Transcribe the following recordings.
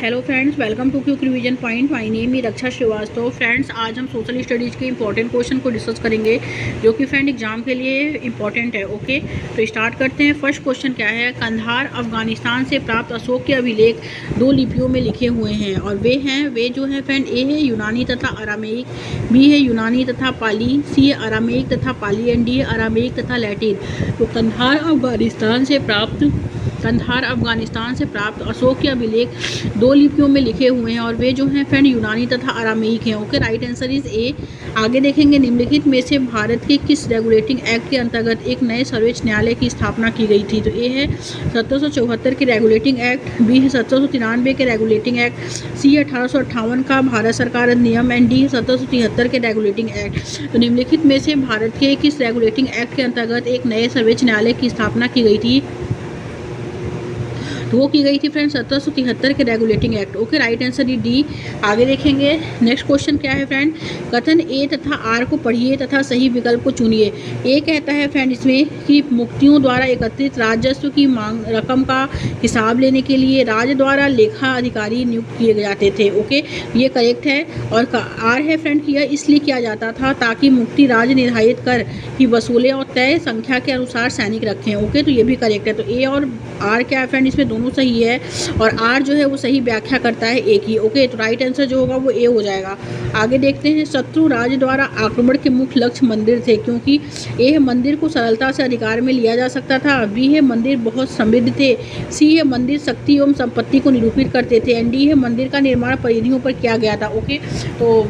Hello friends, welcome to quick revision point. My name है Raksha Srivastava. Friends, आज हम social studies के इंपॉर्टेंट क्वेश्चन को डिस्कस करेंगे जो कि फ्रेंड एग्जाम के लिए इंपॉर्टेंट है। ओके, तो स्टार्ट करते हैं। फर्स्ट क्वेश्चन क्या है? कंधार अफगानिस्तान से प्राप्त अशोक के अभिलेख दो लिपियों में लिखे हुए हैं और वे जो है फ्रेंड, ए है यूनानी तथा अरामेइक, बी है यूनानी तथा पाली, सी है अरामेइक तथा पाली एंड डी है अरामेइक तथा लैटिन। तो कंधार अफगानिस्तान से प्राप्त अशोक के अभिलेख दो लिपियों में लिखे हुए हैं और वे जो हैं फ्रेंड यूनानी तथा अरामेइक हैं। Okay, right answer is A. आगे देखेंगे, निम्नलिखित में से भारत के किस रेगुलेटिंग एक्ट के अंतर्गत एक नए सर्वोच्च न्यायालय की स्थापना की गई थी? तो ए है 1774 के रेगुलेटिंग एक्ट, बी है 1793 के रेगुलेटिंग एक्ट, सी है 1858 का भारत सरकार अधिनियम एंड डी है 1773 के रेगुलेटिंग एक्ट। तो निम्नलिखित में से भारत के किस रेगुलेटिंग एक्ट के अंतर्गत एक नए सर्वोच्च न्यायालय की स्थापना की गई थी? तो वो की गई थी फ्रेंड 1773 के regulating act. Okay, right answer is D. आगे देखेंगे, नेक्स्ट क्वेश्चन क्या है फ्रेंड? कथन ए तथा आर को पढ़िए तथा सही विकल्प को चुनिए। ए कहता है फ्रेंड इसमें कि मुक्तियों द्वारा एकत्रित राजस्व की मांग रकम का हिसाब लेने के लिए राज्य द्वारा लेखा अधिकारी नियुक्त किए जाते थे। ओके, ये करेक्ट है। और आर है फ्रेंड कि यह इसलिए किया जाता था ताकि मुक्ति राज्य निर्धारित कर की वसूले और तय संख्या के अनुसार सैनिक रखें। ओके, तो ये भी करेक्ट है। तो ए और आर क्या है फ्रेंड, इसमें दोनों सही है और आर जो है वो सही व्याख्या करता है ए की। ओके, तो राइट आंसर जो होगा वो ए हो जाएगा। आगे देखते हैं, शत्रु राज्य द्वारा आक्रमण के मुख्य लक्ष्य मंदिर थे क्योंकि ए है मंदिर को सरलता से अधिकार में लिया जा सकता था, बी है मंदिर बहुत समृद्ध थे, सी है मंदिर शक्ति एवं संपत्ति को निरूपित करते थे एंड डी है मंदिर का निर्माण परिधियों पर किया गया था। ओके, तो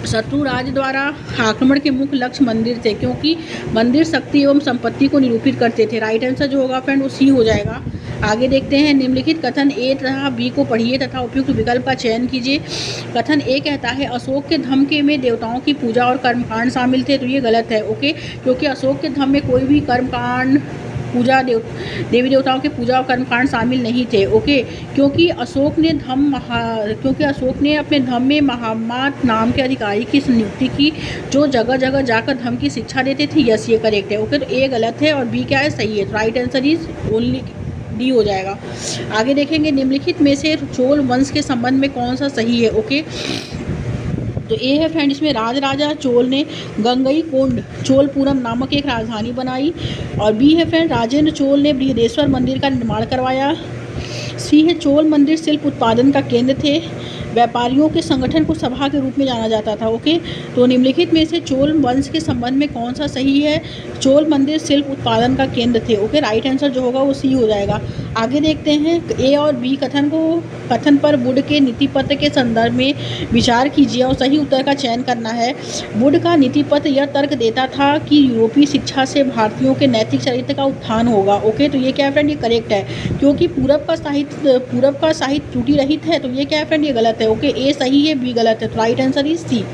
शत्रु राज्य द्वारा आक्रमण के मुख्य लक्ष्य मंदिर थे क्योंकि मंदिर शक्ति एवं संपत्ति को निरूपित करते थे। राइट आंसर जो होगा फ्रेंड वो सी हो जाएगा। आगे देखते हैं, निम्नलिखित कथन ए तथा बी को पढ़िए तथा उपयुक्त विकल्प का चयन कीजिए। कथन ए कहता है अशोक के धम्म के में देवताओं की पूजा और कर्मकांड शामिल थे। तो ये गलत है। ओके, क्योंकि अशोक के धम्म में कोई भी कर्मकांड पूजा देवी देवताओं के पूजा और कर्मकांड शामिल नहीं थे। ओके, क्योंकि अशोक ने अपने धम्म में महामात नाम के अधिकारी की नियुक्ति की जो जगह जगह जाकर धम्म की शिक्षा देते थे। यस, ये करेक्ट है। ओके, तो ए गलत है और बी क्या है, सही है। Right answer is only D हो जाएगा। आगे देखेंगे, निम्नलिखित में से चोल वंश के संबंध में कौन सा सही है? ओके, तो ए है फ्रेंड इसमें राजराजा चोल ने गंगईकोंड चोलपुरम नामक एक राजधानी बनाई और बी है फ्रेंड राजेंद्र चोल ने बृहदेश्वर मंदिर का निर्माण करवाया, सी है चोल मंदिर शिल्प उत्पादन का केंद्र थे, व्यापारियों के संगठन को सभा के रूप में जाना जाता था। ओके, तो निम्नलिखित में से चोल वंश के संबंध में कौन सा सही है? चोल मंदिर शिल्प उत्पादन का केंद्र थे। ओके, राइट आंसर जो होगा वो सी हो जाएगा। आगे देखते हैं, ए और बी कथन पर वुड के नीति पत्र के संदर्भ में विचार कीजिए और सही उत्तर का चयन करना है। वुड का नीति पत्र यह तर्क देता था कि यूरोपीय शिक्षा से भारतीयों के नैतिक चरित्र का उत्थान होगा। ओके, तो ये क्या है फ्रेंड, ये करेक्ट है क्योंकि पूरब का साहित्य त्रुटि रहित है। तो ये क्या है फ्रेंड, ये गलत है। ओके, ए सही है, बी गलत है। तो राइट आंसर इज सी।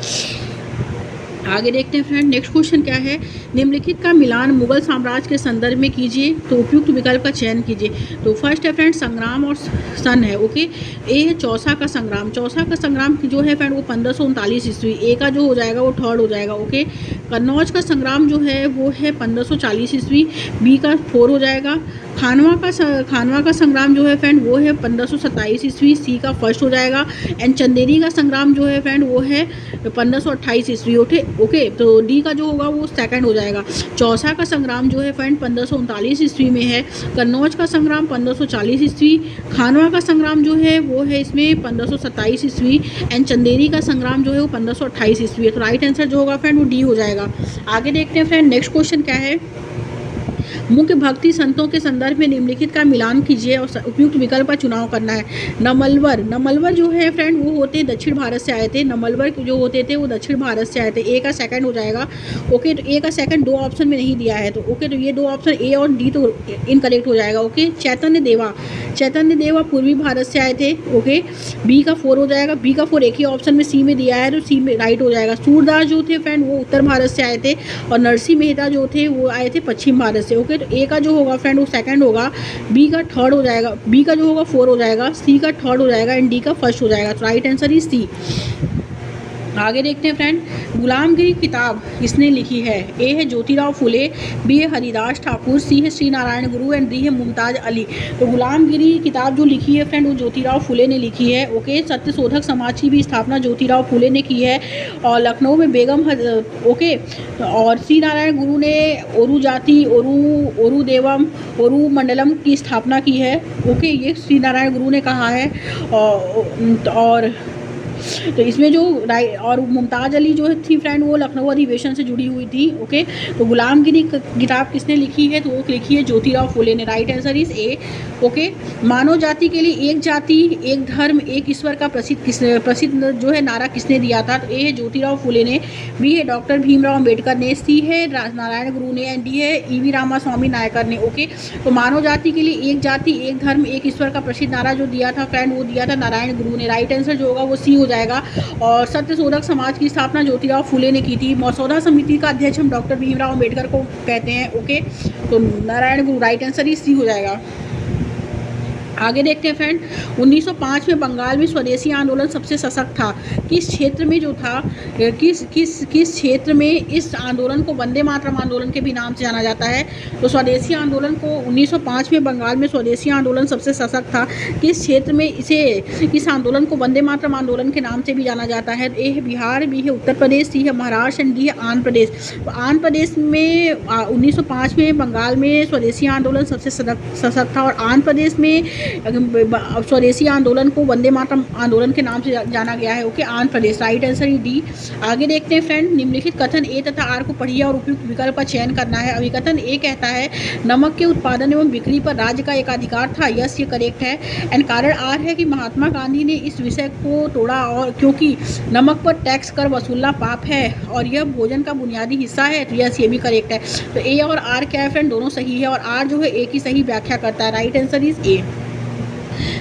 आगे देखते हैं फ्रेंड, नेक्स्ट क्वेश्चन क्या है? निम्नलिखित का मिलान मुगल साम्राज्य के संदर्भ में कीजिए तो उपयुक्त विकल्प का चयन कीजिए। तो फर्स्ट है फ्रेंड संग्राम और सन है। ओके, ए है चौसा का संग्राम। चौसा का संग्राम जो है फ्रेंड वो 1539 ईस्वी। ए का जो हो जाएगा वो थर्ड हो जाएगा। ओके, कन्नौज का संग्राम जो है वो है 1540 ईस्वी, बी का 4 हो जाएगा। खानवा का संग्राम जो है फ्रेंड वो है 1527 ईस्वी, सी का फर्स्ट हो जाएगा। एंड चंदेरी का संग्राम जो है फ्रेंड वो है 1528 ईस्वी। ओके, तो डी का जो होगा वो सेकंड हो जाएगा। चौसा का संग्राम जो है फ्रेंड 1539 ईस्वी में है, कन्नौज का संग्राम 1540 ईस्वी, खानवा का संग्राम जो है वो है इसमें 1527 ईस्वी एंड चंदेरी का संग्राम जो है वो 1528 ईस्वी है। तो राइट आंसर जो होगा फ्रेंड वो डी हो जाएगा। आगे देखते हैं फ्रेंड, नेक्स्ट क्वेश्चन क्या है? मुख्य भक्ति संतों के संदर्भ में निम्नलिखित का मिलान कीजिए और उपयुक्त विकल्प का चुनाव करना है। नमलवर जो है फ्रेंड वो होते दक्षिण भारत से आए थे। नमलवर जो होते थे वो दक्षिण भारत से आए थे। ए का सेकंड हो जाएगा। ओके, तो ए का सेकंड दो ऑप्शन में नहीं दिया है। तो ओके, तो ये दो ऑप्शन ए और डी तो इनकरेक्ट हो जाएगा। ओके, चैतन्य देवा पूर्वी भारत से आए थे। ओके, बी का 4 हो जाएगा। बी का 4 एक ही ऑप्शन में सी में दिया है तो सी में राइट हो जाएगा। सूरदास जो थे फ्रेंड वो उत्तर भारत से आए थे और नरसिंह मेहता जो थे वो आए थे पश्चिम भारत से। ओके, तो ए का जो होगा फ्रेंड वो सेकंड होगा, बी का थर्ड हो जाएगा, बी का जो होगा 4 हो जाएगा, सी का थर्ड हो जाएगा एंड डी का फर्स्ट हो जाएगा। तो राइट आंसर इज सी। आगे देखते हैं फ्रेंड, गुलामगिरी किताब किसने लिखी है? ए है ज्योतिराव फुले, बी है हरिदास ठाकुर, सी है श्री नारायण गुरु एंड डी है मुमताज़ अली। तो गुलामगिरी किताब जो लिखी है फ्रेंड वो ज्योतिराव फुले ने लिखी है। ओके, सत्यशोधक समाज की भी स्थापना ज्योतिराव फुले ने की है और लखनऊ में ओके, और श्री नारायण गुरु ने ओरू जाति ओरू देवम ओरू मंडलम की स्थापना की है। ओके, ये श्री नारायण गुरु ने कहा है। और तो इसमें जो और मुमताज़ अली जो थी फ्रेंड वो लखनऊ अधिवेशन से जुड़ी हुई थी। ओके, तो गुलामगिरी किताब किसने लिखी है? तो वो लिखी है ज्योतिराव फुले ने। Right answer is A. Okay, मानव जाति के लिए एक जाति एक धर्म एक ईश्वर का प्रसिद्ध जो है नारा किसने दिया था? तो ए है ज्योतिराव फुले ने, बी है डॉक्टर भीमराव अम्बेडकर ने, सी है नारायण गुरु ने एंड डी है ईवी रामास्वामी नायकर ने। ओके, तो मानव जाति के लिए एक जाति एक धर्म एक ईश्वर का प्रसिद्ध नारा जो दिया था फ्रेंड वो दिया था नारायण गुरु ने। राइट आंसर जो होगा वो सी हो जाएगा। और सत्यशोधक समाज की स्थापना ज्योतिराव फुले ने की थी। मसौदा समिति का अध्यक्ष हम डॉक्टर भीमराव अम्बेडकर को कहते हैं। ओके, तो नारायण गुरु राइट आंसर ही सी हो जाएगा। आगे देखते हैं फ्रेंड, 1905 में बंगाल में स्वदेशी आंदोलन सबसे सशक्त था। किस क्षेत्र में जो था किस क्षेत्र में इस आंदोलन को वंदे मातरम आंदोलन के भी नाम से जाना जाता है? तो स्वदेशी आंदोलन को 1905 में बंगाल में स्वदेशी आंदोलन सबसे सशक्त था। किस क्षेत्र में इस आंदोलन को वंदे मातरम आंदोलन के नाम से भी जाना जाता है? ए है बिहार, बी है उत्तर प्रदेश, सी है महाराष्ट्र एंड डी है आंध्र प्रदेश। तो आंध्र प्रदेश में 1905 में बंगाल में स्वदेशी आंदोलन सबसे सशक्त था और आंध्र प्रदेश में स्वदेशी आंदोलन को वंदे मातरम आंदोलन के नाम से जाना गया है। Okay, Andhra Pradesh right answer ही डी। आगे देखते हैं फ्रेंड, निम्नलिखित कथन ए तथा आर को पढ़िए और उपयुक्त विकल्प का चयन करना है। अभिकथन ए कहता है नमक के उत्पादन एवं बिक्री पर राज्य का एकाधिकार था। यस, ये करेक्ट है। एंड कारण आर है कि महात्मा गांधी ने इस विषय को तोड़ा और क्योंकि नमक पर टैक्स कर वसूलना पाप है और यह भोजन का बुनियादी हिस्सा है। तो यस, ये भी करेक्ट है। तो ए और आर क्या है फ्रेंड? दोनों सही है और आर जो है ए की सही व्याख्या करता है। Right answer is A.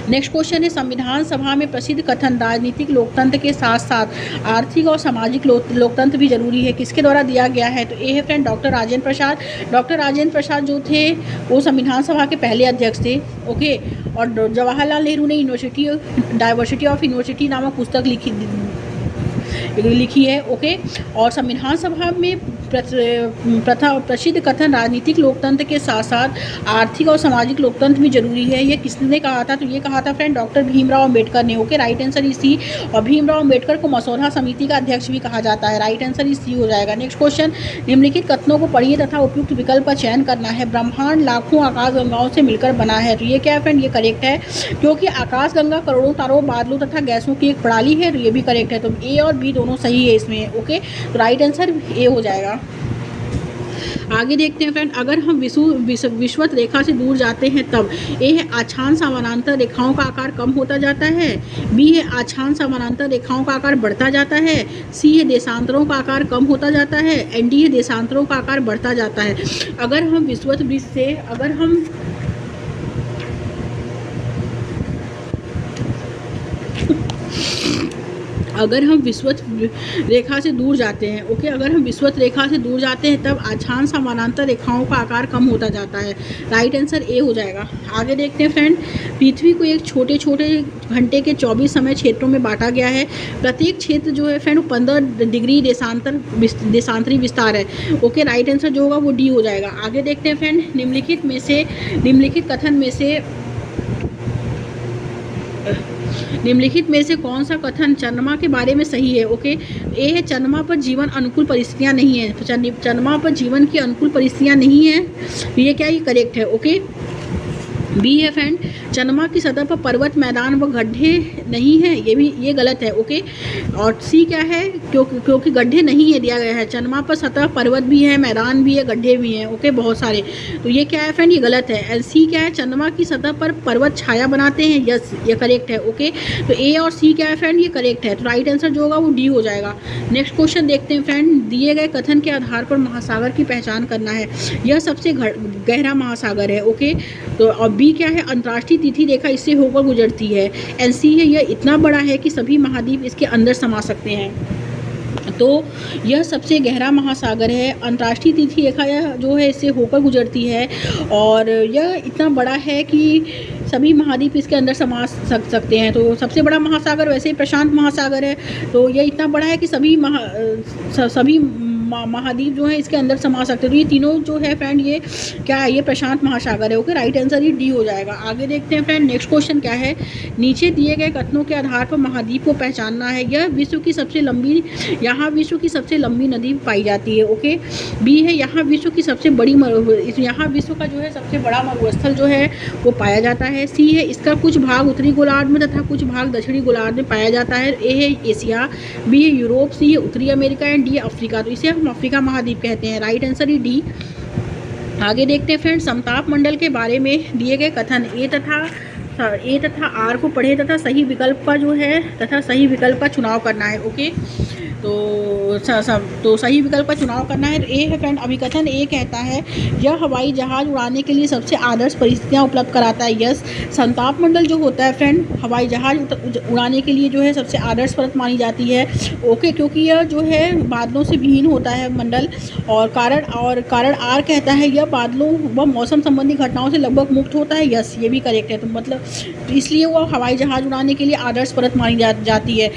Next question है, संविधान सभा में प्रसिद्ध कथन राजनीतिक लोकतंत्र के साथ साथ आर्थिक और सामाजिक लोकतंत्र भी जरूरी है किसके द्वारा दिया गया है? तो ए है friend doctor Rajendra Prasad. Doctor Rajendra Prasad जो थे वो संविधान सभा के पहले अध्यक्ष थे। ओके, और जवाहरलाल नेहरू ने डाइवर्सिटी ऑफ यूनिवर्सिटी नामक पुस्तक लिखी है। ओके, और संविधान सभा में प्रसिद्ध कथन राजनीतिक लोकतंत्र के साथ साथ आर्थिक और सामाजिक लोकतंत्र भी जरूरी है, ये किसने कहा था? तो ये कहा था फ्रेंड डॉक्टर भीमराव अम्बेडकर ने। Okay, right answer is C. और भीमराव अम्बेडकर को मसौदा समिति का अध्यक्ष भी कहा जाता है। राइट आंसर इज सी हो जाएगा। नेक्स्ट क्वेश्चन, निम्नलिखित कथनों को पढ़िए तथा उपयुक्त विकल्प का चयन करना है। ब्रह्मांड लाखों आकाशगंगाओं से मिलकर बना है। तो ये क्या है फ्रेंड? ये करेक्ट है, क्योंकि आकाशगंगा करोड़ों तारों बादलों तथा गैसों की एक प्रणाली है। तो ये भी करेक्ट है। तो ए और बी दोनों सही है इसमें। ओके, तो राइट आंसर ए हो जाएगा। आगे देखते हैं फ्रेंड, अगर हम विषुवत रेखा से दूर जाते हैं तब ए है आछान समानांतर रेखाओं का आकार कम होता जाता है, बी है आछान समानांतर रेखाओं का आकार बढ़ता जाता है, सी है देशांतरों का आकार कम होता जाता है एंड डी है देशांतरों का आकार बढ़ता जाता है। अगर हम विषुवत वृत्त से अगर हम विषुवत रेखा से दूर जाते हैं, ओके, अगर हम विषुवत रेखा से दूर जाते हैं तब आछान समानांतर रेखाओं का आकार कम होता जाता है। राइट आंसर ए हो जाएगा। आगे देखते हैं फ्रेंड, पृथ्वी को एक छोटे छोटे घंटे के 24 समय क्षेत्रों में बांटा गया है। प्रत्येक क्षेत्र जो है फ्रेंड 15 डिग्री देशांतरी विस्तार है। ओके, राइट आंसर जो होगा वो डी हो जाएगा। आगे देखते हैं फ्रेंड, निम्नलिखित में से कौन सा कथन चंद्रमा के बारे में सही है? ओके, ए है चंद्रमा पर जीवन अनुकूल परिस्थितियां नहीं है। तो चंद्रमा पर जीवन की अनुकूल परिस्थितियां नहीं है, ये क्या? ये करेक्ट है। ओके, बी है फ्रेंड चंद्रमा की सतह पर पर्वत मैदान व गड्ढे नहीं है, ये गलत है। ओके, और सी क्या है? क्योंकि गड्ढे नहीं है दिया गया है। चंद्रमा पर सतह पर्वत भी है, मैदान भी है, गड्ढे भी हैं। ओके, बहुत सारे। तो ये क्या है फ्रेंड? ये गलत है। एंड सी क्या है? चंद्रमा की सतह पर पर्वत छाया बनाते हैं। यस, ये करेक्ट है। ओके, तो ए और सी क्या है फ्रेंड? ये करेक्ट है। तो राइट आंसर जो होगा वो डी हो जाएगा। नेक्स्ट क्वेश्चन देखते हैं फ्रेंड, दिए गए कथन के आधार पर महासागर की पहचान करना है। यह सबसे गहरा महासागर है। ओके, तो और बी क्या है? अंतर्राष्ट्रीय तिथि रेखा इससे होकर गुजरती है। एंड सी है यह इतना बड़ा है कि सभी महाद्वीप इसके अंदर समा सकते हैं। तो यह सबसे गहरा महासागर है। अंतर्राष्ट्रीय तिथि रेखा यह जो है इससे होकर गुजरती है और यह इतना बड़ा है कि सभी महाद्वीप इसके अंदर समा सकते हैं। तो सबसे बड़ा महासागर वैसे ही प्रशांत महासागर है, तो ये इतना बड़ा है कि सभी महाद्वीप जो है इसके अंदर समा सकते हैं। तो ये तीनों जो है फ्रेंड ये क्या है, ये प्रशांत महासागर है। ओके, राइट आंसर ही डी हो जाएगा। आगे देखते हैं फ्रेंड, नेक्स्ट क्वेश्चन क्या है। नीचे दिए गए कथनों के आधार पर महाद्वीप को पहचानना है। यहाँ विश्व की सबसे लंबी नदी पाई जाती है। ओके, बी है यहाँ विश्व का जो है सबसे बड़ा मरुस्थल जो है वो पाया जाता है। सी है इसका कुछ भाग उत्तरी गोलार्ध में तथा कुछ भाग दक्षिणी गोलार्ध में पाया जाता है। ए है एशिया, बी है यूरोप, सी है उत्तरी अमेरिका एंड डी है अफ्रीका। तो इसे हम अफ्रीका महाद्वीप कहते हैं। राइट आंसर ही डी। आगे देखते हैं फ्रेंड्स, समताप मंडल के बारे में दिए गए कथन ए तथा आर को पढ़े तथा सही विकल्प का चुनाव करना है। ओके, तो सही विकल्प का चुनाव करना है। तो ए है फ्रेंड, अभिकथन ए कहता है यह हवाई जहाज उड़ाने के लिए सबसे आदर्श परिस्थितियां उपलब्ध कराता है। यस, समताप मंडल जो होता है फ्रेंड, हवाई जहाज उड़ाने के लिए जो है सबसे आदर्श परत मानी जाती है। ओके, क्योंकि यह जो है बादलों से विहीन होता है मंडल। और कारण आर कहता है यह बादलों व मौसम संबंधी घटनाओं से लगभग मुक्त होता है। यस, ये भी करेक्ट है। तो मतलब इसलिए वह हवाई जहाज उड़ाने के लिए आदर्श परत मानी जाती है।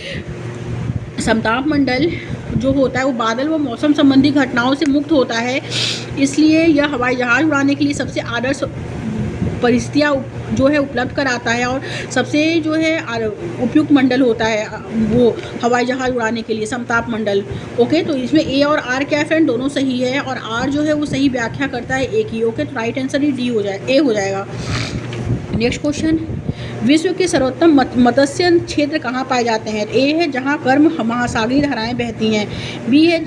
समताप मंडल जो होता है वो बादल व मौसम संबंधी घटनाओं से मुक्त होता है, इसलिए यह हवाई जहाज उड़ाने के लिए सबसे आदर्श परिस्थितियाँ जो है उपलब्ध कराता है और सबसे जो है उपयुक्त मंडल होता है वो हवाई जहाज उड़ाने के लिए, समताप मंडल। ओके, तो इसमें ए और आर क्या है फ्रेंड, दोनों सही है और आर जो है वो सही व्याख्या करता है ए की। ओके, तो राइट आंसर ही ए हो जाएगा। नेक्स्ट क्वेश्चन, विश्व के सर्वोत्तम मत्स्य क्षेत्र कहाँ पाए जाते हैं। ए है जहाँ गर्म महासागरीय धाराएं बहती हैं, बी है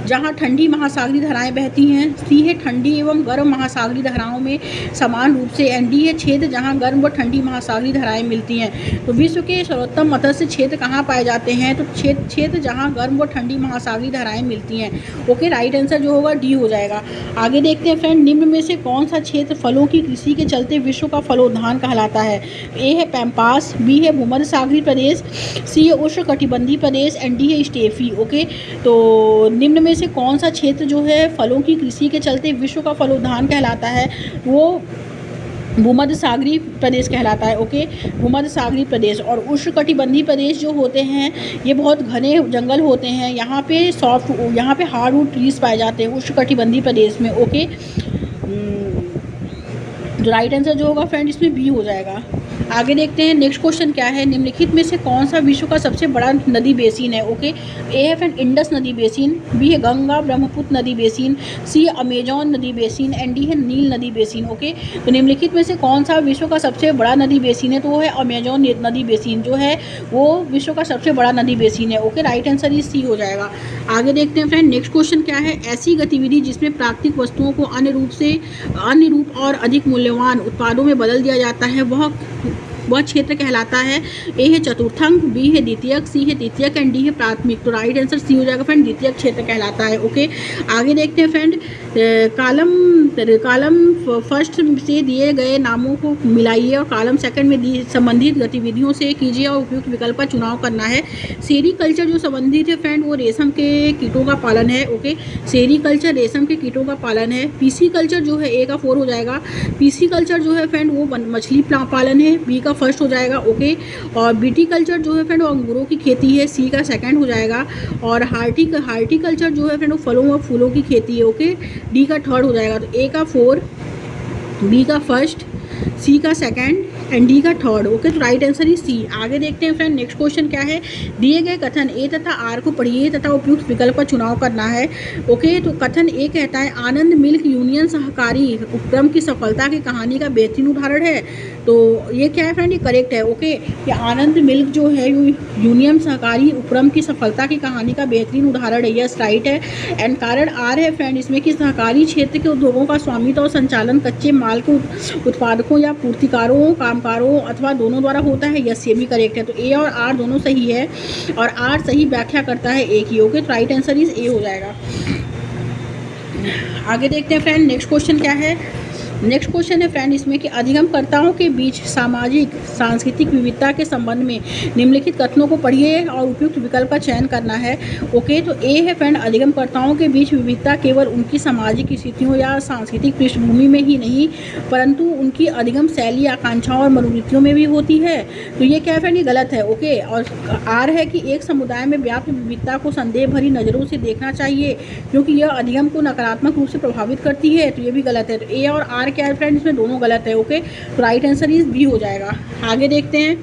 जहाँ ठंडी महासागरीय धाराएं बहती हैं, सी है ठंडी एवं गर्म महासागरीय धाराओं में समान रूप से, एंड डी है क्षेत्र जहाँ गर्म व ठंडी महासागरीय धाराएं मिलती हैं। तो विश्व के सर्वोत्तम मत्स्य क्षेत्र कहाँ पाए जाते हैं, तो क्षेत्र जहाँ गर्म व ठंडी महासागरीय धाराएं मिलती हैं। ओके, राइट आंसर जो होगा डी हो जाएगा। आगे देखते हैं फ्रेंड, निम्न में से कौन सा क्षेत्र फलों की कृषि के चलते विश्व का फलोद्यान कहलाता है। ए है पैम्पास, बी है भूमध्य सागरीय प्रदेश, सी है उष्णकटिबंधीय प्रदेश एंड डी है स्टेपी। ओके, तो निम्न में से कौन सा क्षेत्र जो है फलों की कृषि के चलते विश्व का फलोद्यान कहलाता है, वो भूमध्य सागरीय प्रदेश कहलाता है। ओके, भूमध्य सागरीय प्रदेश। और उष्णकटिबंधीय प्रदेश जो होते हैं ये बहुत घने जंगल होते हैं, यहाँ पे हार्डवुड ट्रीज पाए जाते हैं उष्णकटिबंधीय प्रदेश में। ओके, जो राइट आंसर जो होगा फ्रेंड इसमें बी हो जाएगा। आगे देखते हैं, नेक्स्ट क्वेश्चन क्या है, निम्नलिखित में से कौन सा विश्व का सबसे बड़ा नदी बेसिन है। ओके, ए है फ्रेंड इंडस नदी बेसिन, बी है गंगा ब्रह्मपुत्र नदी बेसिन, सी है अमेजॉन नदी बेसिन एंड डी है नील नदी बेसिन। ओके, तो निम्नलिखित में से कौन सा विश्व का सबसे बड़ा नदी बेसिन है, तो वो है अमेजॉन नदी बेसिन जो है वो विश्व का सबसे बड़ा नदी बेसिन है। ओके, राइट आंसर ही सी हो जाएगा। आगे देखते हैं फ्रेंड, नेक्स्ट क्वेश्चन क्या है, ऐसी गतिविधि जिसमें प्राकृतिक वस्तुओं को अन्य रूप और अधिक मूल्यवान उत्पादों में बदल दिया जाता है वह क्षेत्र कहलाता है। ए है चतुर्थक, बी है द्वितीयक, सी है तृतीयक एंड डी है प्राथमिक। तो राइट आंसर सी हो जाएगा फ्रेंड, द्वितीयक क्षेत्र कहलाता है। ओके, आगे देखते हैं फ्रेंड, कॉलम फर्स्ट से दिए गए नामों को मिलाइए और कॉलम सेकंड में संबंधित गतिविधियों से कीजिए और उपयुक्त विकल्प का चुनाव करना है। सेरीकल्चर जो संबंधित है फ्रेंड वो रेशम के कीटों का पालन है। ओके, सेरीकल्चर रेशम के कीटों का पालन है। पीसी कल्चर जो है ए का 4 हो जाएगा। पीसी कल्चर जो है फ्रेंड वो मछली पालन है, बी का फर्स्ट हो जाएगा। ओके, और बीटी कल्चर जो है फ्रेंड वो अंगूरों की खेती है, सी का सेकंड हो जाएगा। और हार्टिकल्चर जो है फ्रेंड वो फलों व फूलों की खेती है। ओके, डी का थर्ड हो जाएगा। तो ए का 4, बी का फर्स्ट, सी का सेकंड एंड डी का थर्ड। ओके, तो राइट आंसर ही सी। आगे देखते हैं फ्रेंड, नेक्स्ट क्वेश्चन क्या है, दिए गए कथन ए तथा आर को पढ़िए तथा उपयुक्त विकल्प का चुनाव करना है। ओके, तो कथन ए कहता है आनंद मिल्क यूनियन सहकारी उपक्रम की सफलता की कहानी का बेहतरीन उदाहरण है। तो ये क्या है फ्रेंड, ये करेक्ट है। ओके, ये आनंद मिल्क जो है यूनियन सहकारी उपक्रम की सफलता की कहानी का बेहतरीन उदाहरण है। यस, राइट है। एंड कारण आर है फ्रेंड इसमें कि सहकारी क्षेत्र के उद्योगों का स्वामित्व और संचालन कच्चे माल के उत्पादकों या पूर्तिकारों कामगारों अथवा दोनों द्वारा होता है। यस, ये भी करेक्ट है। तो ए और आर दोनों सही है और आर सही व्याख्या करता है ए की। ओके, तो राइट आंसर इज ए हो जाएगा। आगे देखते हैं फ्रेंड, नेक्स्ट क्वेश्चन क्या है, नेक्स्ट क्वेश्चन है फ्रेंड इसमें कि अधिगमकर्ताओं के बीच सामाजिक सांस्कृतिक विविधता के संबंध में निम्नलिखित कथनों को पढ़िए और उपयुक्त विकल्प का चयन करना है। ओके, तो ए है फ्रेंड, अधिगमकर्ताओं के बीच विविधता केवल उनकी सामाजिक स्थितियों या सांस्कृतिक पृष्ठभूमि में ही नहीं परंतु उनकी अधिगम शैली, आकांक्षाओं और मनोवृत्तियों में भी होती है। तो ये क्या है फ्रेंड, ये गलत है। ओके, और आर है कि एक समुदाय में व्याप्त विविधता को संदेह भरी नज़रों से देखना चाहिए क्योंकि यह अधिगम को नकारात्मक रूप से प्रभावित करती है। तो ये भी गलत है। तो ए और आर क्या है फ्रेंड, इसमें दोनों गलत है। ओके, तो राइट आंसर इज बी हो जाएगा। आगे देखते हैं,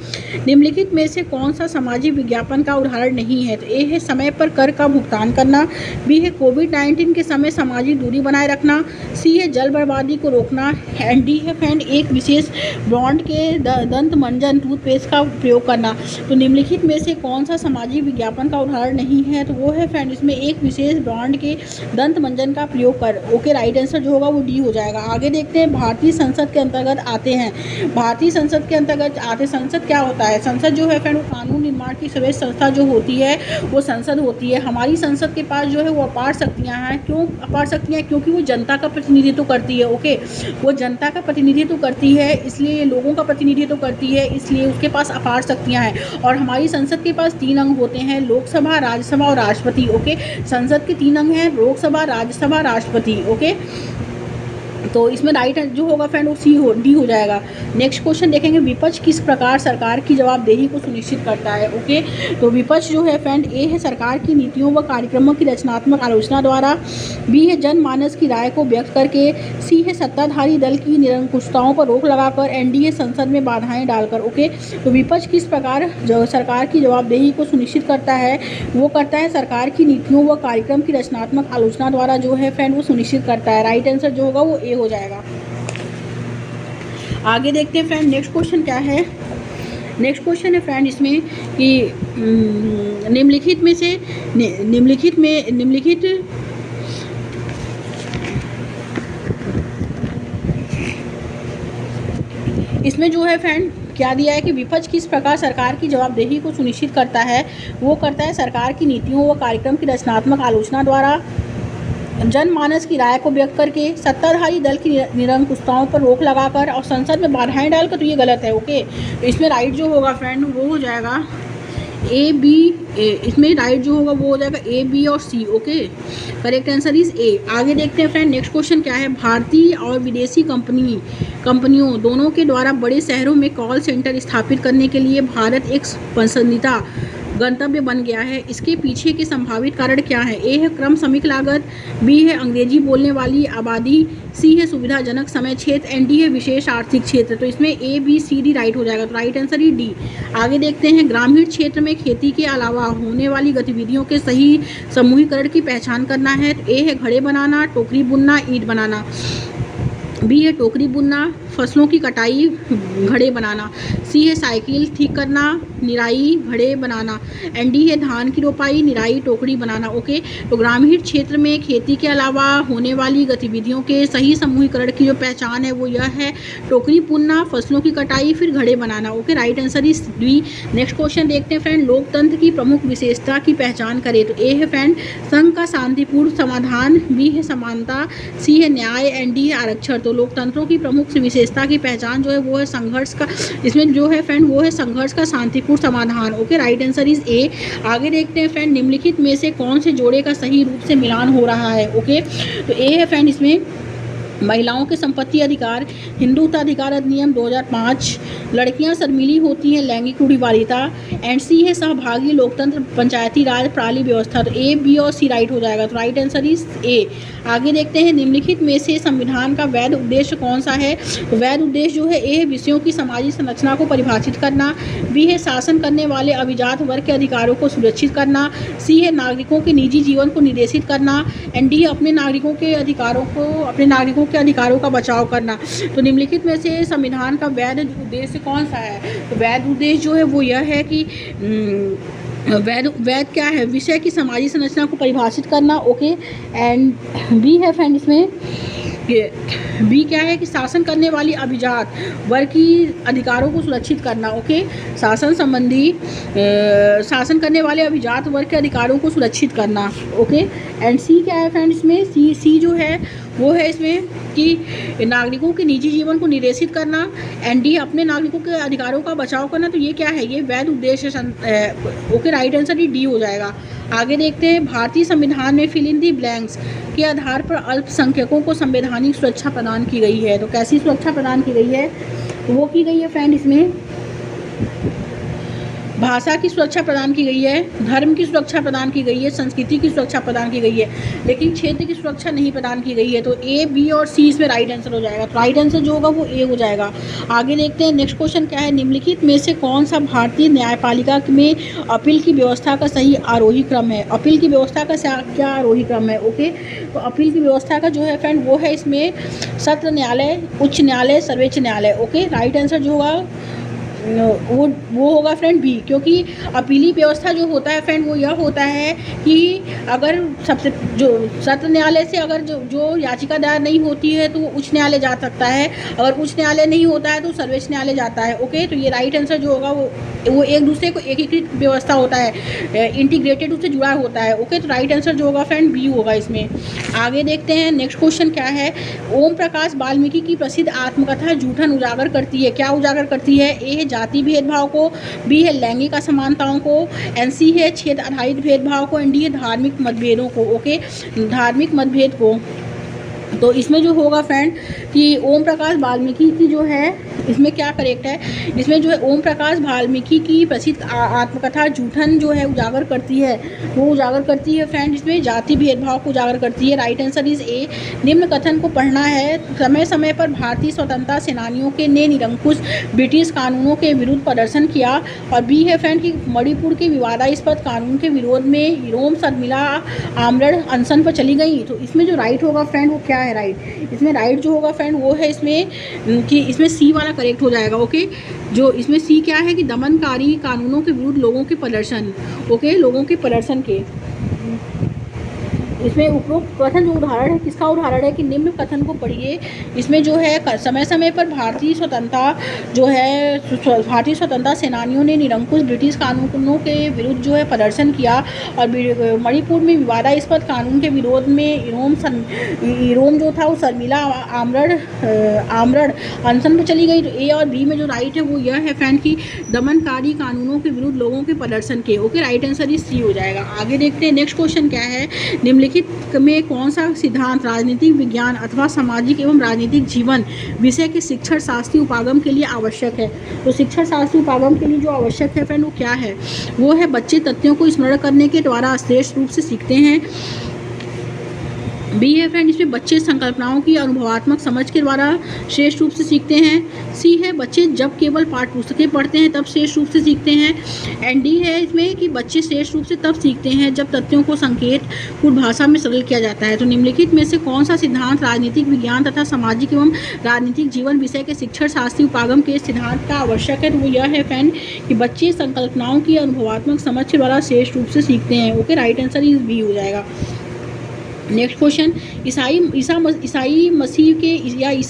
निम्नलिखित में से कौन सा सामाजिक विज्ञापन का उदाहरण नहीं है। तो ए है समय पर कर का भुगतान करना, बी है कोविड-19 के समय सामाजिक दूरी बनाए रखना, सी है जल बर्बादी को रोकना एंड डी है फ्रेंड एक विशेष ब्रांड के दंत मंजन टूथपेस्ट का प्रयोग करना। तो निम्नलिखित में से कौन सा सामाजिक विज्ञापन का उदाहरण नहीं है। तो वो है फ्रेंड इसमें एक विशेष ब्रांड के दंत मंजन का प्रयोग कर। ओके, राइट आंसर जो होगा वो डी हो जाएगा। आगे देखते हैं, भारतीय संसद के अंतर्गत आते हैं। भारतीय संसद के अंतर्गत आते, संसद क्या होता है। संसद जो है फ्रेंड वो कानून निर्माण की सर्वोच्च संस्था जो होती है वो संसद होती है। हमारी संसद के पास जो है वो अपार शक्तियाँ हैं। क्यों अपार शक्तियाँ, क्योंकि वो जनता का प्रतिनिधित्व करती है। ओके, वो जनता का प्रतिनिधित्व करती है, इसलिए लोगों का प्रतिनिधित्व करती है, इसलिए उसके पास अपार शक्तियाँ हैं। और हमारी संसद के पास 3 अंग होते हैं, लोकसभा, राज्यसभा और राष्ट्रपति। ओके, संसद के 3 अंग हैं, लोकसभा, राज्यसभा, राष्ट्रपति। ओके, तो इसमें राइट जो होगा फ्रेंड वो डी हो जाएगा। नेक्स्ट क्वेश्चन देखेंगे, विपक्ष किस प्रकार सरकार की जवाबदेही को सुनिश्चित करता है। ओके, तो विपक्ष जो है फ्रेंड, ए है सरकार की नीतियों व कार्यक्रमों की रचनात्मक आलोचना द्वारा, बी है जनमानस की राय को व्यक्त करके, सी है सत्ताधारी दल की निरंकुशताओं पर रोक लगाकर एंड डी है संसद में बाधाएं डालकर। ओके, तो विपक्ष किस प्रकार जो सरकार की जवाबदेही को सुनिश्चित करता है, वो करता है सरकार की नीतियों व कार्यक्रम की रचनात्मक आलोचना द्वारा जो है फ्रेंड वो सुनिश्चित करता है। राइट आंसर जो होगा वो ए हो जाएगा। आगे देखते हैं फ्रेंड, नेक्स्ट क्वेश्चन क्या है। नेक्स्ट क्वेश्चन है फ्रेंड इसमें कि निम्नलिखित इसमें जो है फ्रेंड क्या दिया है कि विपक्ष किस प्रकार सरकार की जवाबदेही को सुनिश्चित करता है, वो करता है सरकार की नीतियों व कार्यक्रम की रचनात्मक आलोचना द्वारा, जनमानस की राय को व्यक्त करके, सत्ताधारी दल की निरंकुशताओं पर रोक लगाकर और संसद में बाधाएं डालकर। तो ये गलत है। ओके, तो इसमें राइट जो होगा फ्रेंड वो हो जाएगा ए बी। इसमें राइट जो होगा वो हो जाएगा ए, बी और C. Okay, correct answer is A. आगे देखते हैं फ्रेंड, नेक्स्ट क्वेश्चन क्या है। भारतीय और विदेशी कंपनियों दोनों के द्वारा बड़े शहरों में कॉल सेंटर स्थापित करने के लिए भारत एक पसंदीदा गंतव्य बन गया है। इसके पीछे के संभावित कारण क्या है। ए है क्रम श्रमिक लागत, बी है अंग्रेजी बोलने वाली आबादी, सी है सुविधाजनक समय क्षेत्र एंड डी है विशेष आर्थिक क्षेत्र। तो इसमें ए, बी, सी, डी राइट हो जाएगा। तो राइट आंसर ही डी। आगे देखते हैं, ग्रामीण क्षेत्र में खेती के अलावा होने वाली गतिविधियों के सही समूहीकरण की पहचान करना है। तो ए है घड़े बनाना, टोकरी बुनना, ईंट बनाना, बी है टोकरी बुनना, फसलों की कटाई, घड़े बनाना, सी है साइकिल ठीक करना, निराई, घड़े बनाना एंड डी है धान की रोपाई, निराई, टोकरी बनाना। ओके, तो ग्रामीण क्षेत्र में खेती के अलावा होने वाली गतिविधियों के सही समूहीकरण की जो पहचान है वो यह है टोकरी बुनना, फसलों की कटाई, फिर घड़े बनाना। Okay, right answer is D. Next question देखते हैं फ्रेंड, लोकतंत्र की प्रमुख विशेषता की पहचान करें। तो ए है फ्रेंड संघ का शांतिपूर्ण समाधान, बी है समानता, सी है न्याय एंड डी है आरक्षण। तो लोकतंत्रों की प्रमुख विशेषता की पहचान जो है वो है संघर्ष का, इसमें जो है फ्रेंड वो है संघर्ष का शांतिपूर्ण समाधान। Okay, right answer is A. आगे देखते हैं फ्रेंड, निम्नलिखित में से कौन से जोड़े का सही रूप से मिलान हो रहा है। ओके, तो ए है फ्रेंड इसमें महिलाओं के संपत्ति अधिकार, हिंदुत्व अधिकार अधिनियम 2005, लड़कियां शर्मीली होती हैं, लैंगिक रूढ़िवादिता एंड सी है सहभागी लोकतंत्र पंचायती राज प्रणाली व्यवस्था। तो ए, बी और सी राइट हो जाएगा। तो राइट आंसर इज ए। आगे देखते हैं, निम्नलिखित में से संविधान का वैध उद्देश्य कौन सा है। तो वैध उद्देश्य जो है ए है विषयों की सामाजिक संरचना को परिभाषित करना, बी है शासन करने वाले अभिजात वर्ग के अधिकारों को सुरक्षित करना, सी है नागरिकों के निजी जीवन को निर्देशित करना एंड डी अपने नागरिकों के अधिकारों का बचाव करना। तो निम्नलिखित में से संविधान का वैध उद्देश्य कौन सा है। तो वैध उद्देश्य जो है वो यह है कि वैध क्या है, विषय की सामाजिक संरचना को परिभाषित करना। ओके, एंड बी है फ्रेंड इसमें बी क्या है कि शासन करने वाली अभिजात वर्ग की अधिकारों को सुरक्षित करना। ओके, शासन करने वाले अभिजात वर्ग के अधिकारों को सुरक्षित करना। ओके, एंड सी क्या है फ्रेंड इसमें सी जो है वो है इसमें कि नागरिकों के निजी जीवन को निरेशित करना, एंड डी अपने नागरिकों के अधिकारों का बचाव करना। तो ये क्या है, ये वैध उद्देश्य ओके, राइट आंसर डी हो जाएगा। आगे देखते हैं, भारतीय संविधान में फिल इन दी ब्लैंक्स के आधार पर अल्पसंख्यकों को संवैधानिक सुरक्षा प्रदान की गई है। तो कैसी सुरक्षा प्रदान की गई है, तो वो की गई है फ्रेंड इसमें भाषा की सुरक्षा प्रदान की गई है, धर्म की सुरक्षा प्रदान की गई है, संस्कृति की सुरक्षा प्रदान की गई है, लेकिन क्षेत्र की सुरक्षा नहीं प्रदान की गई है। तो ए, बी और सी इसमें राइट आंसर हो जाएगा। तो राइट आंसर जो होगा वो ए हो जाएगा। आगे देखते हैं, नेक्स्ट क्वेश्चन क्या है, निम्नलिखित में से कौन सा भारतीय न्यायपालिका में अपील की व्यवस्था का सही आरोही क्रम है। अपील की व्यवस्था का क्या आरोही क्रम है, ओके। तो अपील की व्यवस्था का जो है फ्रेंड वो है इसमें सत्र न्यायालय, उच्च न्यायालय, सर्वोच्च न्यायालय, ओके। राइट आंसर जो होगा वो होगा फ्रेंड बी, क्योंकि अपीली व्यवस्था जो होता है फ्रेंड वो यह होता है कि अगर सबसे जो सत्र न्यायालय से अगर जो याचिका दायर नहीं होती है तो वो उच्च न्यायालय जा सकता है, अगर उच्च न्यायालय नहीं होता है तो सर्वोच्च न्यायालय जाता है, ओके। तो ये राइट आंसर जो होगा वो एक दूसरे को एकीकृत व्यवस्था होता है, इंटीग्रेटेड उससे जुड़ा होता है, ओके। तो राइट आंसर जो होगा फ्रेंड बी होगा इसमें। आगे देखते हैं, नेक्स्ट क्वेश्चन क्या है, ओम प्रकाश वाल्मीकि की प्रसिद्ध आत्मकथा जूठन उजागर करती है, क्या उजागर करती है। ए है जाति भेदभाव को, बी है लैंगिक असमानताओं को, एंड सी है क्षेत्र आधारित भेदभाव को, एंड डी है धार्मिक मतभेदों को, ओके, धार्मिक मतभेद को। तो इसमें जो होगा फ्रेंड कि ओम प्रकाश वाल्मीकि की जो है इसमें क्या करेक्ट है, इसमें जो है ओम प्रकाश वाल्मीकि की प्रसिद्ध आत्मकथा जूठन जो है उजागर करती है, वो उजागर करती है फ्रेंड इसमें जाति भेदभाव को उजागर करती है। राइट आंसर इज ए। निम्न कथन को पढ़ना है, समय समय पर भारतीय स्वतंत्रता सेनानियों के ने निरंकुश ब्रिटिश कानूनों के विरुद्ध प्रदर्शन किया। और बी है फ्रेंड कि मणिपुर के विवादास्पद कानून के विरोध में रोम शर्मिला आमरण अनशन पर चली गई। तो इसमें जो राइट होगा फ्रेंड वो क्या है, राइट इसमें राइट जो होगा फ्रेंड वो है इसमें कि इसमें सी वाला करेक्ट हो जाएगा, ओके। जो इसमें सी क्या है कि दमनकारी कानूनों के विरुद्ध लोगों के प्रदर्शन, ओके, लोगों के प्रदर्शन के। इसमें उपरोक्त कथन जो उदाहरण है किसका उदाहरण है कि निम्न कथन को पढ़िए। इसमें जो है समय समय पर भारतीय स्वतंत्रता सेनानियों ने निरंकुश ब्रिटिश कानूनों के विरुद्ध जो है प्रदर्शन किया, और मणिपुर में विवादास्पद कानून के विरोध में रोम जो था वो शर्मिला आमरण अनशन पर चली गई। तो ए और बी में जो राइट है वो यह है फ्रेंड कि दमनकारी कानूनों के विरुद्ध लोगों के प्रदर्शन के, okay. Right answer is C हो जाएगा। आगे देखते हैं, नेक्स्ट क्वेश्चन क्या है, निम्नलिखित में कौन सा सिद्धांत राजनीतिक विज्ञान अथवा सामाजिक एवं राजनीतिक जीवन विषय के शिक्षण शास्त्रीय उपागम के लिए आवश्यक है। तो शिक्षण शास्त्रीय उपागम के लिए जो आवश्यक है फ्रेंड वो क्या है, वो है बच्चे तथ्यों को स्मरण करने के द्वारा श्रेष्ठ रूप से सीखते हैं। बी है फ्रेंड इसमें बच्चे संकल्पनाओं की अनुभवात्मक समझ के द्वारा श्रेष्ठ रूप से सीखते हैं। सी है बच्चे जब केवल पाठ्य पुस्तकें पढ़ते हैं तब श्रेष्ठ रूप से सीखते हैं। एंड डी है इसमें कि बच्चे श्रेष्ठ रूप से तब सीखते हैं जब तथ्यों को संकेतपूर्ण भाषा में सरल किया जाता है। तो निम्नलिखित में से कौन सा सिद्धांत राजनीतिक विज्ञान तथा सामाजिक एवं राजनीतिक जीवन विषय के शिक्षण शास्त्रीय उपागम के सिद्धांत का आवश्यक है। तो वो यह है फ्रेंड कि बच्चे संकल्पनाओं की अनुभवात्मक समझ के द्वारा श्रेष्ठ रूप से सीखते हैं, okay. Right answer is B हो जाएगा। नेक्स्ट क्वेश्चन, ईसा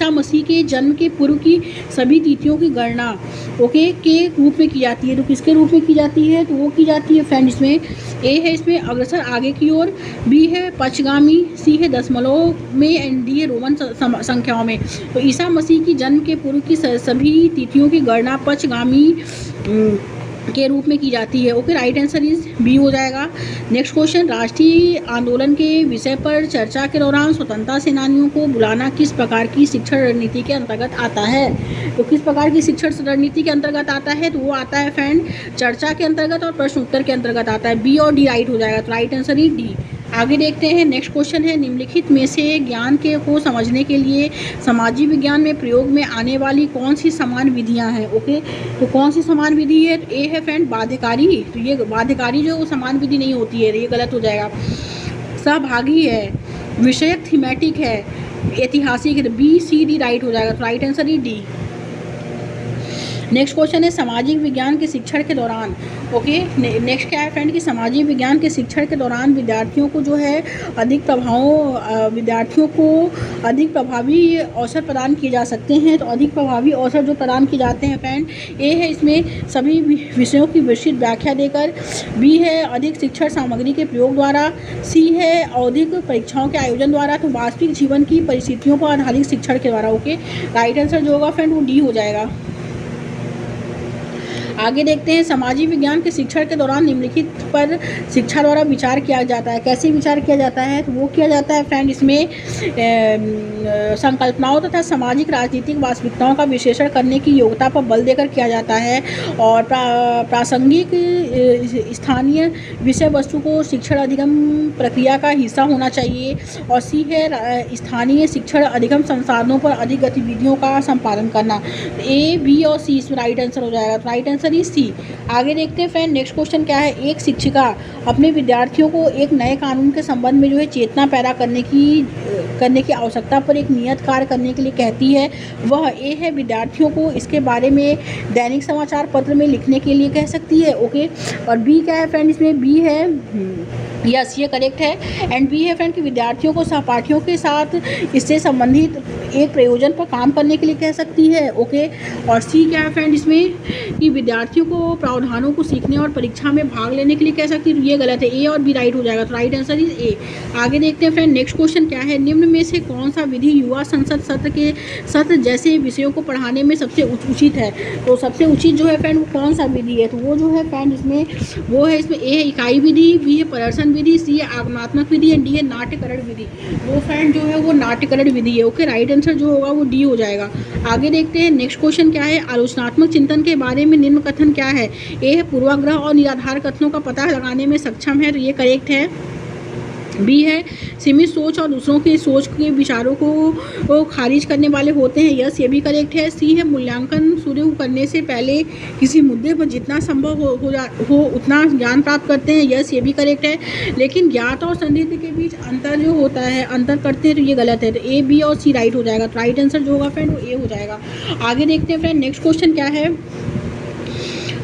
मसीह के जन्म के पूर्व की सभी तिथियों की गणना, ओके, के रूप में की जाती है। तो किसके रूप में की जाती है, तो वो की जाती है फ्रेंड इसमें ए है इसमें अग्रसर आगे की ओर, बी है पचगामी, सी है दशमलव में, एंड डी है रोमन संख्याओं में। तो ईसा मसीह की जन्म के पूर्व की सभी तिथियों की गणना पचगामी के रूप में की जाती है, okay. Right answer is B हो जाएगा। नेक्स्ट क्वेश्चन, राष्ट्रीय आंदोलन के विषय पर चर्चा के दौरान स्वतंत्रता सेनानियों को बुलाना किस प्रकार की शिक्षण रणनीति के अंतर्गत आता है। तो किस प्रकार की शिक्षण रणनीति के अंतर्गत आता है, तो वो आता है फ्रेंड चर्चा के अंतर्गत और प्रश्न उत्तर के अंतर्गत आता है। बी और डी राइट हो जाएगा। तो राइट आंसर इज डी। आगे देखते हैं, नेक्स्ट क्वेश्चन है, निम्नलिखित में से ज्ञान को समझने के लिए सामाजिक विज्ञान में प्रयोग में आने वाली कौन सी समान विधियां हैं, ओके। तो कौन सी समान विधि है, तो ए है फ्रेंड बाध्यकारी। तो ये बाध्यकारी जो वो समान विधि नहीं होती है, ये गलत हो जाएगा। सहभागी है, विषयक थीमेटिक है, ऐतिहासिक है। बी सी डी राइट हो जाएगा। तो right answer is D. Next question है सामाजिक विज्ञान के शिक्षण के दौरान। ओके, नेक्स्ट क्या है फ्रेंड कि सामाजिक विज्ञान के शिक्षण के दौरान विद्यार्थियों को जो है विद्यार्थियों को अधिक प्रभावी अवसर प्रदान किए जा सकते हैं। तो अधिक प्रभावी अवसर जो प्रदान किए जाते हैं फ्रेंड, ए है इसमें सभी विषयों की विस्तृत व्याख्या देकर, बी है अधिक शिक्षण सामग्री के प्रयोग द्वारा, सी है औद्योगिक परीक्षाओं के आयोजन द्वारा, तो वास्तविक जीवन की परिस्थितियों पर आधारित शिक्षण के द्वारा। ओके, राइट आंसर जो होगा फ्रेंड वो डी हो जाएगा। आगे देखते हैं सामाजिक विज्ञान के शिक्षण के दौरान निम्नलिखित पर शिक्षा द्वारा विचार किया जाता है। कैसे विचार किया जाता है? तो वो किया जाता है फ्रेंड इसमें संकल्पनाओं तथा सामाजिक राजनीतिक वास्तविकताओं का विश्लेषण करने की योग्यता पर बल देकर किया जाता है, और प्रासंगिक स्थानीय विषय वस्तु को शिक्षण अधिगम प्रक्रिया का हिस्सा होना चाहिए, और सी है स्थानीय शिक्षण अधिगम संसाधनों पर अधिक गतिविधियों का संपादन करना। ए, बी और सी इसमें राइट आंसर हो जाएगा। तो राइट आंसर इज सी। आगे देखते हैं फ्रेंड नेक्स्ट क्वेश्चन क्या है। एक शिक्षिका अपने विद्यार्थियों को एक नए कानून के संबंध में जो है चेतना पैदा करने की आवश्यकता पर एक नियत कार्य करने के लिए कहती है। वह ए है विद्यार्थियों को इसके बारे में दैनिक समाचार पत्र में लिखने के लिए कह सकती है। ओके, और बी क्या है फ्रेंड इसमें? बी है, यस ये करेक्ट है। एंड बी है फ्रेंड कि विद्यार्थियों को सहपाठियों के साथ इससे संबंधित एक प्रयोजन पर काम करने के लिए कह सकती है। ओके, और सी क्या है फ्रेंड इसमें कि विद्यार्थियों को प्रावधानों को सीखने और परीक्षा में भाग लेने के लिए कह सकती है। ये गलत है, ए और बी राइट हो जाएगा। तो राइट आंसर इज ए। आगे देखते हैं फ्रेंड नेक्स्ट क्वेश्चन क्या है। निम्न में से कौन सा विधि युवा संसद सत्र जैसे विषयों को पढ़ाने में सबसे उचित है? तो सबसे उचित जो है फ्रेंड वो कौन सा विधि है? तो वो जो है फ्रेंड इसमें वो है इसमें ए है इकाई विधि, बी है प्रदर्शन विधि, सी है आगमनात्मक विधि, एंड डी है नाट्यकरण विधि। वो फ्रेंड जो है वो नाट्यकरण विधि है। ओके, राइट आंसर जो होगा वो डी हो जाएगा। आगे देखते हैं नेक्स्ट क्वेश्चन क्या है। आलोचनात्मक चिंतन के बारे में निम्न कथन क्या है? ए है पूर्वाग्रह और निराधार कथनों का पता लगाने में सक्षम है, तो ये करेक्ट है। बी है सीमित सोच और दूसरों की सोच के विचारों को खारिज करने वाले होते हैं, यस ये भी करेक्ट है। सी है मूल्यांकन शुरू करने से पहले किसी मुद्दे पर जितना संभव हो उतना ज्ञान प्राप्त करते हैं, यस ये भी करेक्ट है। लेकिन ज्ञात और संदिग्ध के बीच अंतर जो होता है, अंतर करते हैं, तो ये गलत है। तो ए, बी और सी राइट हो जाएगा। तो राइट आंसर जो होगा फ्रेंड वो ए हो जाएगा। आगे देखते हैं फ्रेंड नेक्स्ट क्वेश्चन क्या है।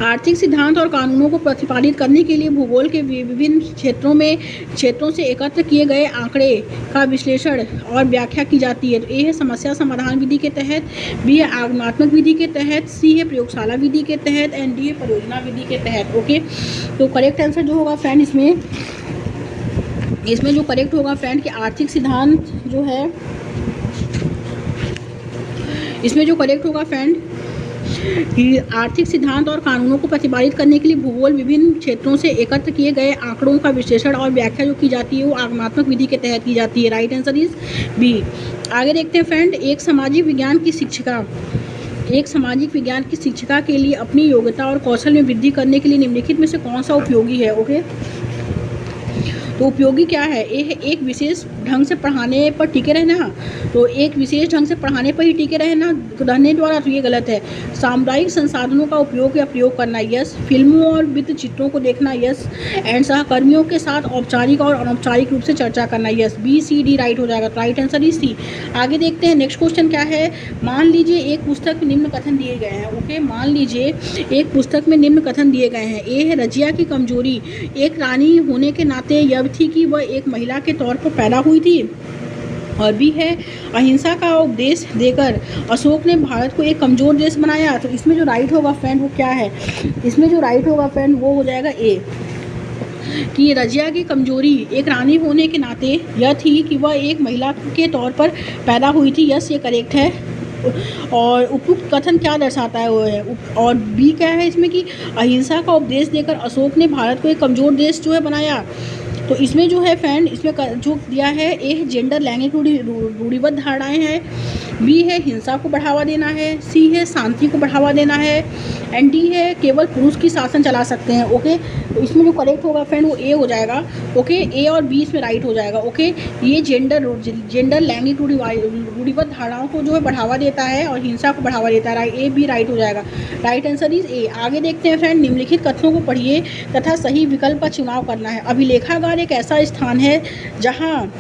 आर्थिक सिद्धांत और कानूनों को प्रतिपादित करने के लिए भूगोल के विभिन्न क्षेत्रों से एकत्र किए गए आंकड़े का विश्लेषण और व्याख्या की जाती है। तो ए है समस्या समाधान विधि के तहत, बी है आगमनात्मक विधि के तहत, सी है प्रयोगशाला विधि के तहत, एंड डी है परियोजना विधि के तहत। ओके, तो करेक्ट आंसर जो होगा फ्रेंड इसमें जो करेक्ट होगा फ्रेंड कि आर्थिक सिद्धांत जो है, इसमें जो करेक्ट होगा फ्रेंड कि आर्थिक सिद्धांत और कानूनों को प्रतिपादित करने के लिए भूगोल विभिन्न क्षेत्रों से एकत्र किए गए आंकड़ों का विश्लेषण और व्याख्या जो की जाती है वो आगमनात्मक विधि के तहत की जाती है। Right answer is B. आगे देखते हैं फ्रेंड एक सामाजिक विज्ञान की शिक्षिका के लिए अपनी योग्यता और कौशल में वृद्धि करने के लिए निम्नलिखित में से कौन सा उपयोगी है? ओके, तो उपयोगी क्या है? एक विशेष ढंग से पढ़ाने पर टिके रहना, तो एक विशेष ढंग से पढ़ाने पर ही टिके रहने द्वारा, तो ये गलत है। सामुदायिक संसाधनों का उपयोग या प्रयोग करना, यस। फिल्मों और वृत्त चित्रों को देखना, यस। एंड सहकर्मियों के साथ औपचारिक और अनौपचारिक रूप से चर्चा करना, यस। बी, सी, डी राइट हो जाएगा। तो राइट आंसर इज सी। आगे देखते हैं नेक्स्ट क्वेश्चन क्या है। मान लीजिए एक पुस्तक में निम्न कथन दिए गए हैं। ओके, मान लीजिए एक पुस्तक में निम्न कथन दिए गए हैं। ए है रजिया की कमजोरी एक रानी होने के नाते यह थी कि वह एक महिला के तौर पर पैदा हुई थी, और बी है अहिंसा का उपदेश देकर अशोक ने भारत को एक कमज़ोर देश बनाया। तो इसमें जो राइट होगा फ्रेंड वो क्या है? इसमें जो राइट होगा फ्रेंड वो हो जाएगा ए, कि रजिया की कमजोरी एक रानी होने के नाते यह थी कि वह एक महिला के तौर पर पैदा हुई थी, यस ये करेक्ट है। और उपयुक्त कथन क्या दर्शाता है वो है, और बी क्या है इसमें कि अहिंसा का उपदेश देकर अशोक ने भारत को एक कमज़ोर देश जो है बनाया। तो इसमें जो है फ्रेंड इसमें जो दिया है ए जेंडर लैंगिक रूढ़िबद्ध धारणाएं हैं, बी है हिंसा को बढ़ावा देना है, सी है शांति को बढ़ावा देना है, एंड डी है केवल पुरुष की शासन चला सकते हैं। ओके, तो इसमें जो करेक्ट होगा फ्रेंड वो ए हो जाएगा। ओके, ए और बी इसमें राइट हो जाएगा। ओके, ये जेंडर लैंगिक रूढ़िबद्ध धारणाओं को जो है बढ़ावा देता है और हिंसा को बढ़ावा देता है। ए बी राइट हो जाएगा। Right answer is A. आगे देखते हैं फ्रेंड निम्नलिखित कथनों को पढ़िए तथा सही विकल्प का चुनाव करना है। अभिलेखागार एक ऐसा स्थान है जहाँ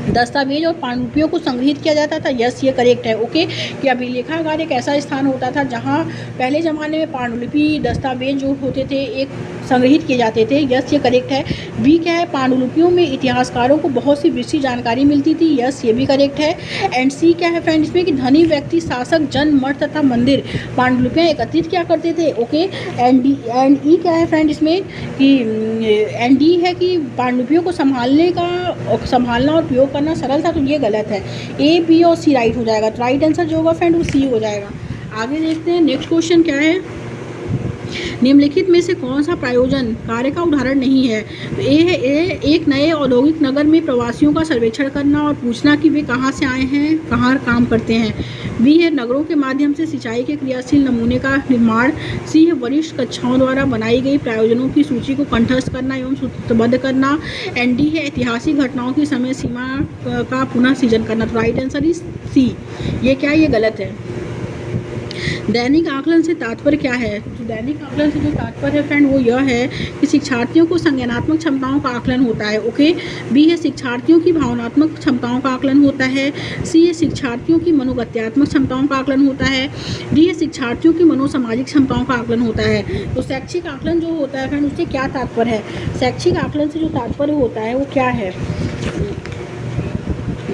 दस्तावेज और पांडुलिपियों को संग्रहित किया जाता था, यस ये करेक्ट है। ओके, कि अभिलेखागार एक ऐसा स्थान होता था जहाँ पहले ज़माने में पांडुलिपि दस्तावेज जो होते थे एक संग्रहित किए जाते थे, यस ये करेक्ट है। बी क्या है, पांडुलिपियों में इतिहासकारों को बहुत सी विस्तृत जानकारी मिलती थी, यस ये भी करेक्ट है। एंड सी क्या है फ्रेंड इसमें, कि धनी व्यक्ति, शासक, जन, मठ तथा मंदिर पांडुलिपियाँ एकत्रित क्या करते थे। ओके, एंड ई क्या है फ्रेंड इसमें, कि एंड डी है कि पांडुलिपियों को संभालना और प्रयोग करना सरल था, तो ये गलत है। ए, बी और सी राइट हो जाएगा, तो राइट आंसर जो होगा फ्रेंड वो सी हो जाएगा। आगे देखते हैं नेक्स्ट क्वेश्चन क्या है, निम्नलिखित में से कौन सा प्रायोजन कार्य का उदाहरण नहीं है। तो ए है, एक नए औद्योगिक नगर में प्रवासियों का सर्वेक्षण करना और पूछना कि वे कहाँ से आए हैं, कहाँ काम करते हैं। बी है, नगरों के माध्यम से सिंचाई के क्रियाशील नमूने का निर्माण। सी है, वरिष्ठ कक्षाओं द्वारा बनाई गई प्रायोजनों की सूची को कंठस्थ करना एवं सूत्रबद्ध करना। एंड डी है, ऐतिहासिक घटनाओं की समय सीमा का पुनः सृजन करना। तो राइट आंसर इज सी। ये क्या है, ये गलत है। दैनिक आकलन से तात्पर्य क्या है। तो दैनिक आकलन से जो तात्पर्य है फ्रेंड वो यह है कि शिक्षार्थियों को संज्ञानात्मक क्षमताओं का आकलन होता है। ओके, बी है, शिक्षार्थियों की भावनात्मक क्षमताओं का आकलन होता है। सी है, शिक्षार्थियों की मनोगत्यात्मक क्षमताओं का आकलन होता है। डी है, शिक्षार्थियों की मनोसामाजिक क्षमताओं का आकलन होता है। तो शैक्षिक आकलन जो होता है फ्रेंड उससे क्या तात्पर्य है, शैक्षिक आकलन से जो तात्पर्य होता है वो क्या है।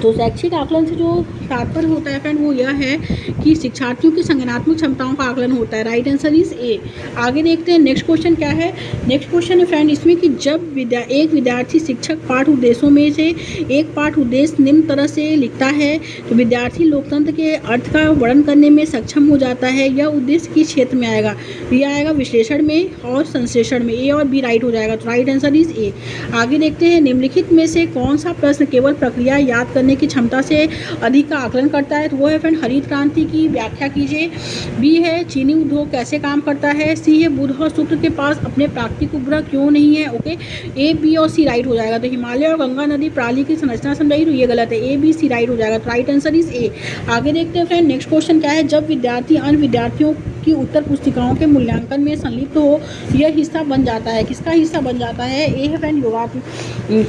तो शैक्षिक आकलन से जो तात्पर्य होता है फ्रेंड वो यह है कि शिक्षार्थियों की संज्ञानात्मक क्षमताओं का आकलन होता है। Right answer is A. आगे देखते हैं नेक्स्ट क्वेश्चन क्या है। नेक्स्ट क्वेश्चन है फ्रेंड इसमें कि जब एक विद्यार्थी शिक्षक पाठ उद्देश्यों में से एक पाठ उद्देश्य निम्न तरह से लिखता है तो विद्यार्थी लोकतंत्र के अर्थ का वर्णन करने में सक्षम हो जाता है। यह उद्देश्य किस क्षेत्र में आएगा, यह आएगा विश्लेषण में और संश्लेषण में। ए और बी राइट हो जाएगा, तो राइट आंसर इज ए। आगे देखते हैं निम्नलिखित में से कौन सा प्रश्न केवल प्रक्रिया याद करने की क्षमता से अधिक का आकलन करता है। तो वो है फ्रेंड हरित क्रांति की व्याख्या कीजिए। बी है, चीनी उद्योग कैसे काम करता है। सी है, बुध और शुक्र के पास अपने प्राकृतिक उपग्रह क्यों नहीं है। ओके, ए, बी और सी राइट हो जाएगा। तो हिमालय और गंगा नदी प्रणाली की संरचना समझाई, तो ये गलत है। ए, बी, सी राइट हो जाएगा, तो राइट आंसर इज ए। आगे देखते हैं फ्रेंड नेक्स्ट क्वेश्चन क्या है। जब विद्यार्थी अन्य विद्यार्थियों की उत्तर पुस्तिकाओं के मूल्यांकन में संलिप्त हो यह हिस्सा बन जाता है। किसका हिस्सा बन जाता है। ए है फ्रेंड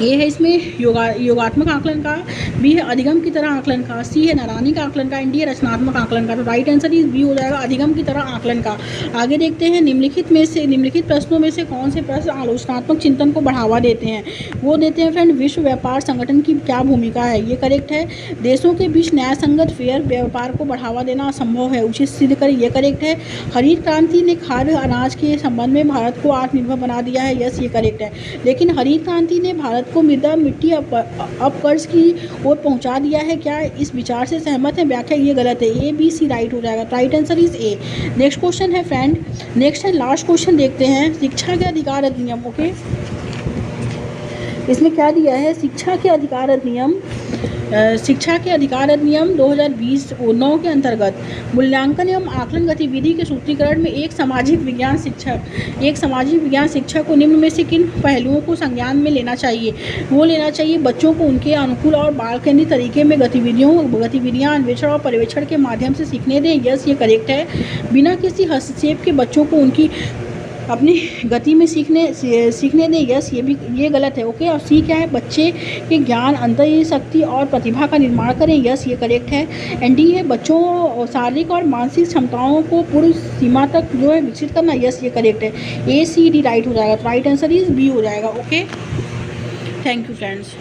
ये है इसमें योगात्मक आकलन का। बी है अधिगम की तरह आकलन का। सी है नैरानिक आकलन का। एंड डी है रचनात्मक आकलन का। तो राइट आंसर इज बी हो जाएगा, अधिगम की तरह आकलन का। आगे देखते हैं निम्नलिखित प्रश्नों में से कौन से प्रश्न आलोचनात्मक चिंतन को बढ़ावा देते हैं। वो देते हैं फ्रेंड, विश्व व्यापार संगठन की क्या भूमिका है। ये करेक्ट है। देशों के बीच न्यायसंगत फेयर व्यापार को बढ़ावा देना असंभव है, उचित सिद्ध करें, ये करेक्ट है। हरित क्रांति ने खाद्य अनाज के संबंध में भारत को आत्मनिर्भर बना दिया है, यस ये करेक्ट है। लेकिन हरित क्रांति ने भारत को मृदा मिट्टी अपकर्ष की ओर पहुंचा दिया है, क्या इस विचार से सहमत है। व्याख्या ये गलत है। ए, बी, सी राइट हो जाएगा, right answer is A. Next question है फ्रेंड, नेक्स्ट है लास्ट क्वेश्चन देखते हैं, शिक्षा के अधिकार अधिनियम। ओके, इसमें क्या दिया है, शिक्षा के अधिकार अधिनियम 2020-9 के अंतर्गत मूल्यांकन एवं आकलन गतिविधि के सूत्रीकरण में एक सामाजिक विज्ञान शिक्षक को निम्न में से किन पहलुओं को संज्ञान में लेना चाहिए। वो लेना चाहिए बच्चों को उनके अनुकूल और बाल केंद्रित तरीके में गतिविधियाँ अन्वेषण और पर्यवेक्षण के माध्यम से सीखने दें, यस ये करेक्ट है। बिना किसी हस्तक्षेप के बच्चों को उनकी अपनी गति में सीखने दें, यस ये गलत है। ओके, और सी क्या है, बच्चे के ज्ञान, अंतर्निहित शक्ति और प्रतिभा का निर्माण करें, यस ये करेक्ट है। एंड डी है, बच्चों शारीरिक और मानसिक क्षमताओं को पूर्ण सीमा तक जो है विकसित करना, यस ये करेक्ट है। ए, सी, डी राइट हो जाएगा, तो राइट आंसर इज बी हो जाएगा। Okay, thank you friends.